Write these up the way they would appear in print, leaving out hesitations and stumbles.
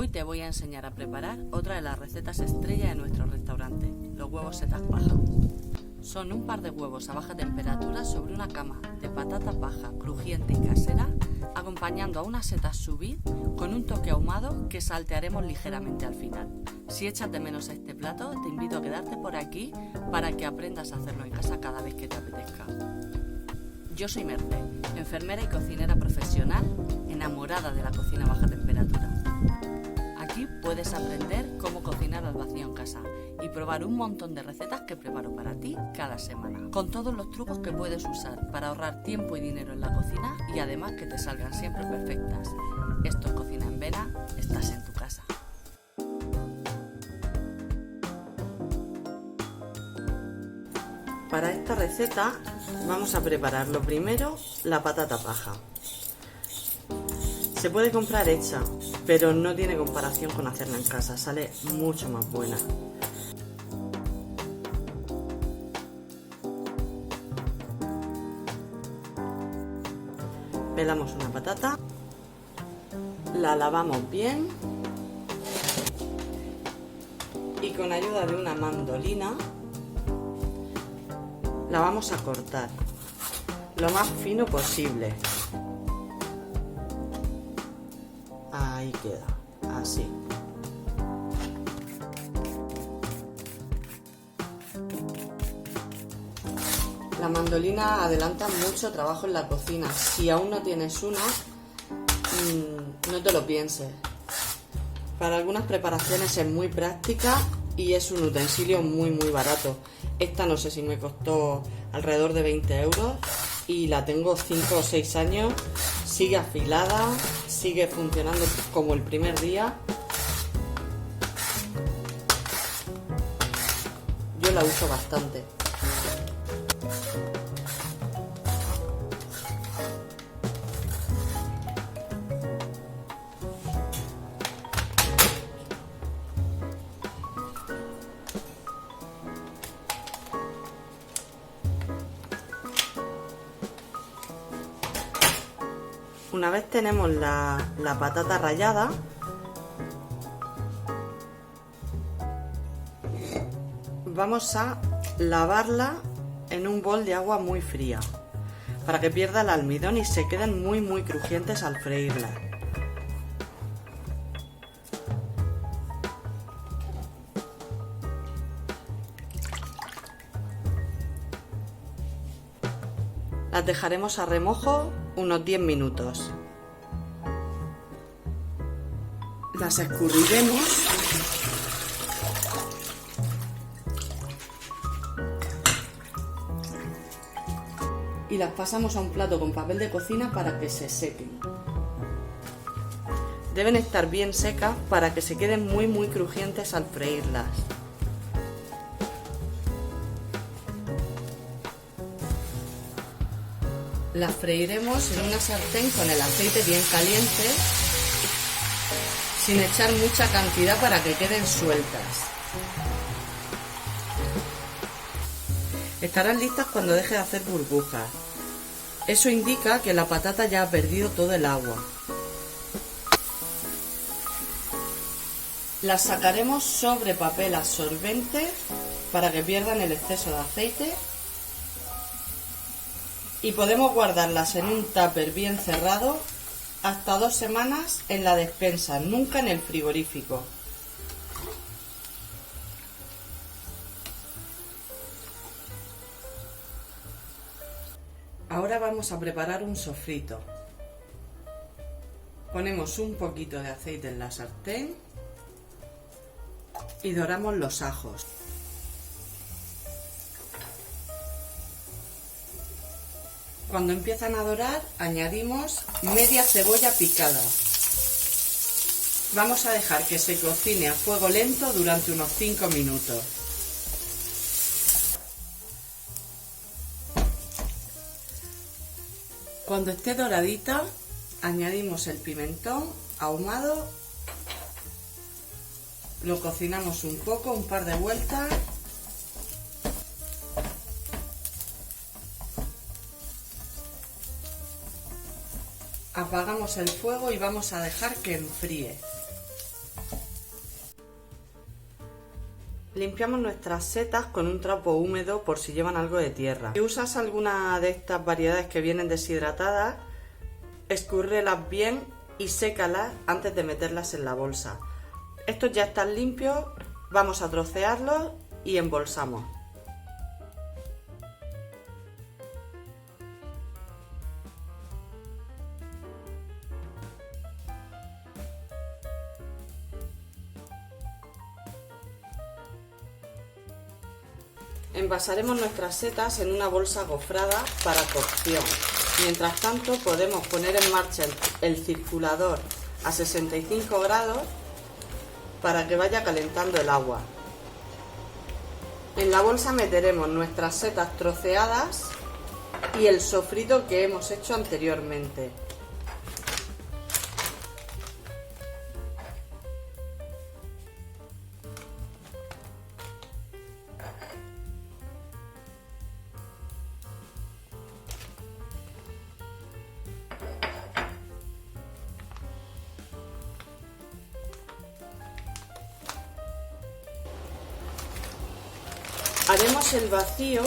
Hoy te voy a enseñar a preparar otra de las recetas estrella de nuestro restaurante, los huevos setas paja. Son un par de huevos a baja temperatura sobre una cama de patata paja crujiente y casera, acompañando a unas setas sous vide con un toque ahumado que saltearemos ligeramente al final. Si echas de menos este plato, te invito a quedarte por aquí para que aprendas a hacerlo en casa cada vez que te apetezca. Yo soy Merce, enfermera y cocinera profesional, enamorada de la cocina a baja temperatura. Aquí puedes aprender cómo cocinar al vacío en casa y probar un montón de recetas que preparo para ti cada semana, con todos los trucos que puedes usar para ahorrar tiempo y dinero en la cocina y además que te salgan siempre perfectas. Esto es Cocina en Vena, estás en tu casa. Para esta receta vamos a preparar lo primero la patata paja. Se puede comprar hecha, pero no tiene comparación con hacerla en casa, sale mucho más buena. Pelamos una patata, la lavamos bien y con ayuda de una mandolina la vamos a cortar lo más fino posible. Ahí queda, así. La mandolina adelanta mucho trabajo en la cocina. Si aún no tienes una, no te lo pienses. Para algunas preparaciones es muy práctica y es un utensilio muy barato. Esta no sé si me costó alrededor de 20 euros y la tengo 5 o 6 años. Sigue afilada, sigue funcionando como el primer día. Yo la uso bastante. Una vez tenemos la patata rallada, vamos a lavarla en un bol de agua muy fría para que pierda el almidón y se queden muy crujientes al freírla. Las dejaremos a remojo unos 10 minutos. Las escurriremos y las pasamos a un plato con papel de cocina para que se sequen. Deben estar bien secas para que se queden muy crujientes al freírlas. Las freiremos en una sartén con el aceite bien caliente, sin echar mucha cantidad para que queden sueltas. Estarán listas cuando deje de hacer burbujas. Eso indica que la patata ya ha perdido todo el agua. Las sacaremos sobre papel absorbente para que pierdan el exceso de aceite. Y podemos guardarlas en un tupper bien cerrado hasta 2 semanas en la despensa, nunca en el frigorífico. Ahora vamos a preparar un sofrito. Ponemos un poquito de aceite en la sartén y doramos los ajos. Cuando empiezan a dorar, añadimos media cebolla picada. Vamos a dejar que se cocine a fuego lento durante unos 5 minutos. Cuando esté doradita, añadimos el pimentón ahumado. Lo cocinamos un poco, un par de vueltas. Apagamos el fuego y vamos a dejar que enfríe. Limpiamos nuestras setas con un trapo húmedo por si llevan algo de tierra. Si usas alguna de estas variedades que vienen deshidratadas, escúrrelas bien y sécalas antes de meterlas en la bolsa. Estos ya están limpios, vamos a trocearlos y embolsamos. Envasaremos nuestras setas en una bolsa gofrada para cocción. Mientras tanto podemos poner en marcha el circulador a 65 grados para que vaya calentando el agua. En la bolsa meteremos nuestras setas troceadas y el sofrito que hemos hecho anteriormente. Haremos el vacío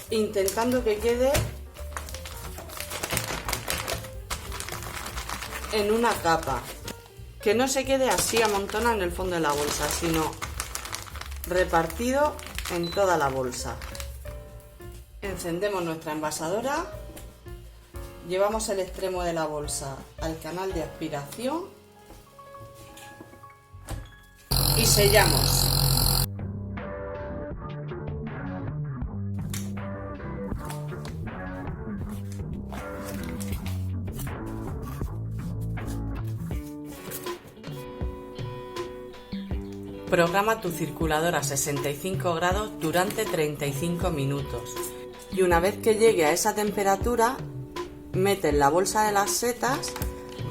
intentando que quede en una capa, que no se quede así amontonado en el fondo de la bolsa, sino repartido en toda la bolsa. Encendemos nuestra envasadora, llevamos el extremo de la bolsa al canal de aspiración y sellamos. Programa tu circulador a 65 grados durante 35 minutos y una vez que llegue a esa temperatura, mete la bolsa de las setas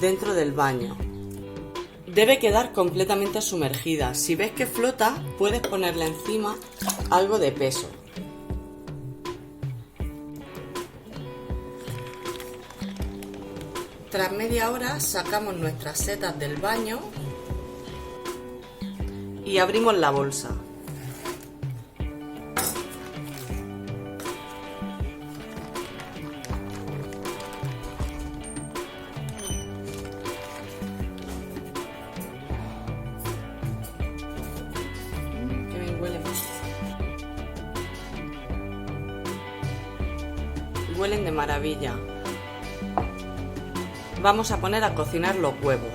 dentro del baño. Debe quedar completamente sumergida. Si ves que flota, puedes ponerle encima algo de peso. Tras media hora sacamos nuestras setas del baño y abrimos la bolsa. Qué bien huelen. Huelen de maravilla. Vamos a poner a cocinar los huevos.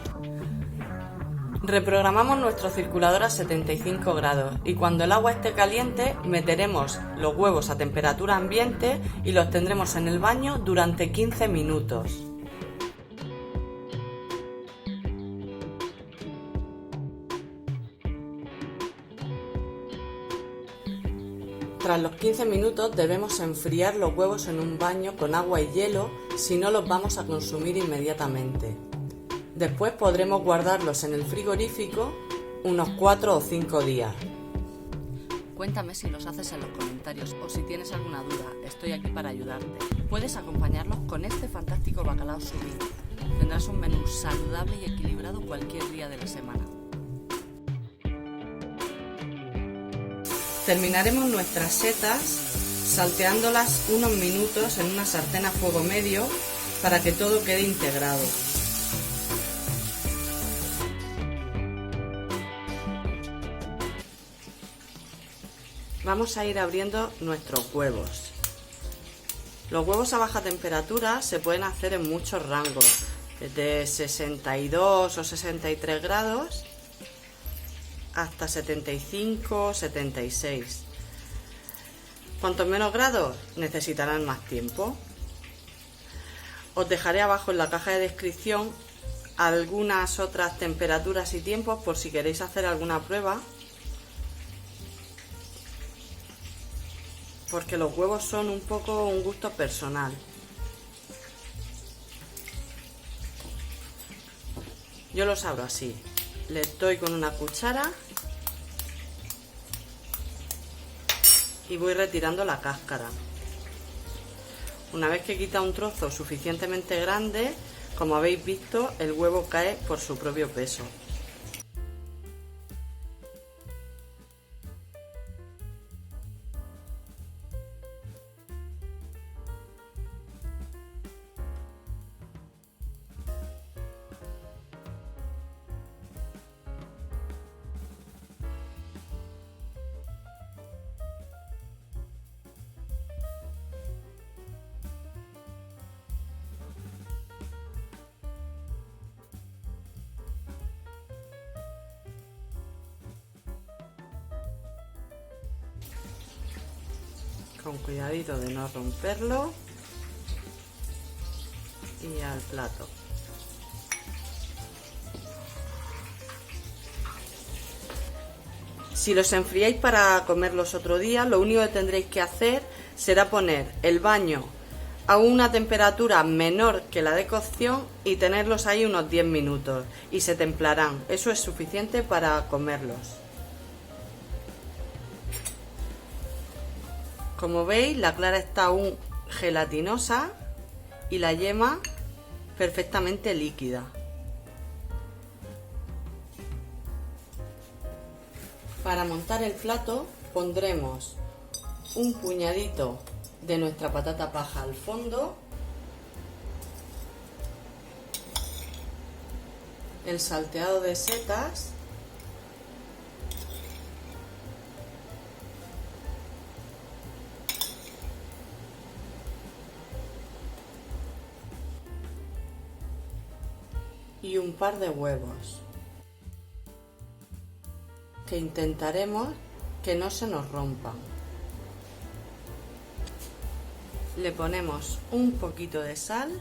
Reprogramamos nuestro circulador a 75 grados y cuando el agua esté caliente meteremos los huevos a temperatura ambiente y los tendremos en el baño durante 15 minutos. Tras los 15 minutos debemos enfriar los huevos en un baño con agua y hielo, si no los vamos a consumir inmediatamente. Después podremos guardarlos en el frigorífico unos 4 o 5 días. Cuéntame si los haces en los comentarios o si tienes alguna duda, estoy aquí para ayudarte. Puedes acompañarlos con este fantástico bacalao sous vide. Tendrás un menú saludable y equilibrado cualquier día de la semana. Terminaremos nuestras setas salteándolas unos minutos en una sartén a fuego medio para que todo quede integrado. Vamos a ir abriendo nuestros huevos. Los huevos a baja temperatura se pueden hacer en muchos rangos, desde 62 o 63 grados hasta 75 76. Cuantos menos grados necesitarán más tiempo. Os dejaré abajo en la caja de descripción algunas otras temperaturas y tiempos por si queréis hacer alguna prueba, porque los huevos son un poco un gusto personal. Yo los abro así, les doy con una cuchara y voy retirando la cáscara. Una vez que quita un trozo suficientemente grande, como habéis visto, el huevo cae por su propio peso. Con cuidadito de no romperlo. Y al plato. Si los enfriáis para comerlos otro día, lo único que tendréis que hacer será poner el baño a una temperatura menor que la de cocción y tenerlos ahí unos 10 minutos y se templarán. Eso es suficiente para comerlos. Como veis, la clara está aún gelatinosa y la yema perfectamente líquida. Para montar el plato pondremos un puñadito de nuestra patata paja al fondo, el salteado de setas, y un par de huevos, que intentaremos que no se nos rompan. Le ponemos un poquito de sal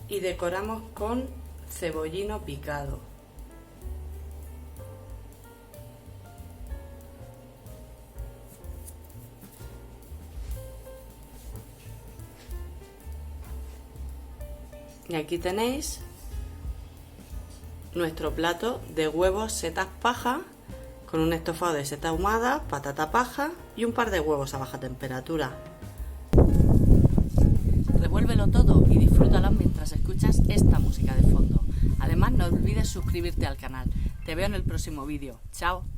y decoramos con cebollino picado. Y aquí tenéis nuestro plato de huevos setas paja con un estofado de seta ahumada, patata paja y un par de huevos a baja temperatura. Revuélvelo todo y disfrútalo mientras escuchas esta música de fondo. Además, no olvides suscribirte al canal. Te veo en el próximo vídeo. ¡Chao!